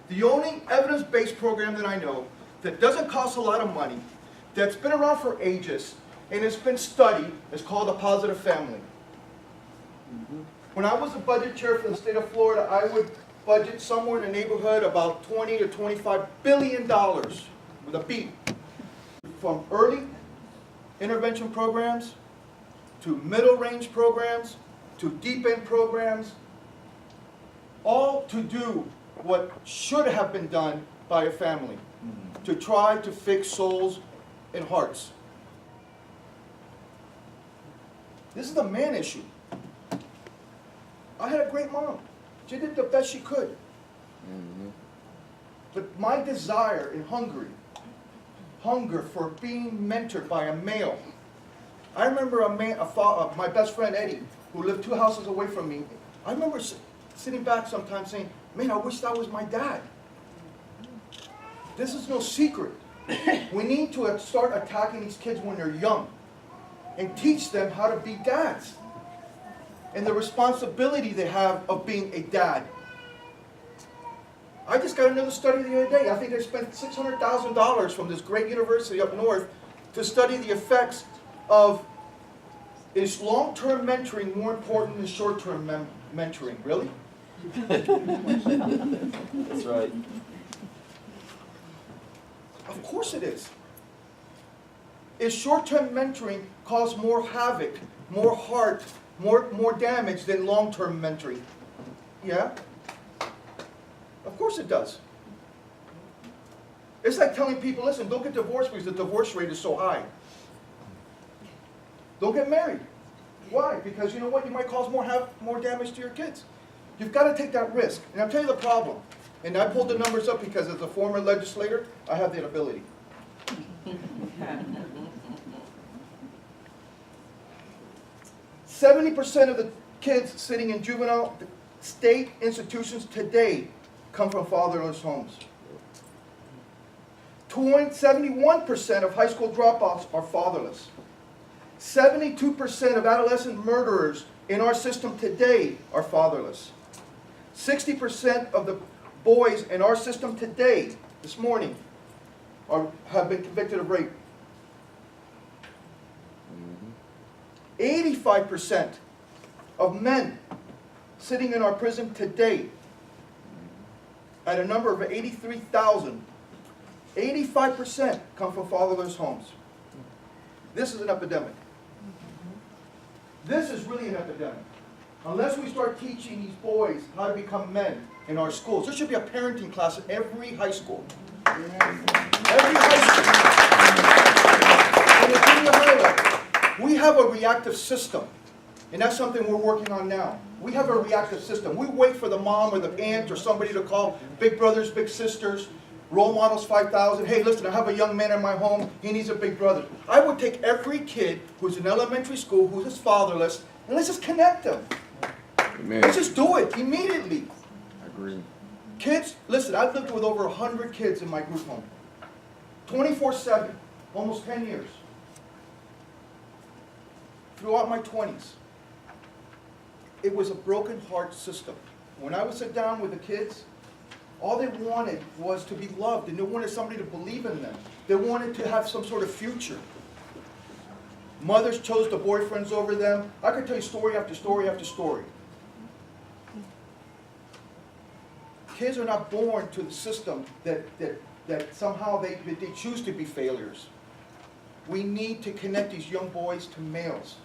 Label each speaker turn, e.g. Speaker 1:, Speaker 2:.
Speaker 1: The only evidence-based program that I know that doesn't cost a lot of money, that's been around for ages, and it's been studied, is called A Positive Family. When I was the budget chair for the state of Florida, I would budget somewhere in the neighborhood about $20 to $25 billion with a B. From early intervention programs, to middle range programs, to deep end programs, all to do what should have been done by a family, to try to fix souls and hearts. This is a man issue. I had a great mom. She did the best she could. But my desire and hunger for being mentored by a male. I remember my best friend Eddie, who lived 2 houses away from me. I remember sitting back sometimes saying, man, I wish that was my dad. This is no secret. We need to start attacking these kids when they're young and teach them how to be dads and the responsibility they have of being a dad. I just got another study the other day. I think they spent $600,000 from this great university up north to study the effects of, is long-term mentoring more important than short-term mentoring? Really?
Speaker 2: That's right.
Speaker 1: Of course it is. Is short-term mentoring cause more havoc, more heart, more damage than long-term mentoring? Yeah? Of course it does. It's like telling people, listen, don't get divorced because the divorce rate is so high. Don't get married. Why? Because you know what? You might cause more damage to your kids. You've got to take that risk. And I'll tell you the problem. And I pulled the numbers up because as a former legislator, I have that ability. 70% of the kids sitting in juvenile state institutions today come from fatherless homes. 71% of high school dropouts are fatherless. 72% of adolescent murderers in our system today are fatherless. 60% of the boys in our system today, this morning, have been convicted of rape. 85% of men sitting in our prison today, at a number of 83,000, 85% come from fatherless homes. This is an epidemic. This is really an epidemic. Unless we start teaching these boys how to become men in our schools. There should be a parenting class in every high school. Every high school. And the thing to highlight, we have a reactive system. And that's something we're working on now. We have a reactive system. We wait for the mom or the aunt or somebody to call, big brothers, big sisters, Role Models 5,000. Hey, listen, I have a young man in my home. He needs a big brother. I would take every kid who's in elementary school, who's just fatherless, and let's just connect them.
Speaker 3: Amen.
Speaker 1: Let's just do it immediately.
Speaker 3: I agree.
Speaker 1: Kids, listen, I've lived with over 100 kids in my group home. 24/7, almost 10 years. Throughout my 20s. It was a broken heart system. When I would sit down with the kids, all they wanted was to be loved, and they wanted somebody to believe in them. They wanted to have some sort of future. Mothers chose the boyfriends over them. I could tell you story after story after story. Kids are not born to the system that somehow they choose to be failures. We need to connect these young boys to males.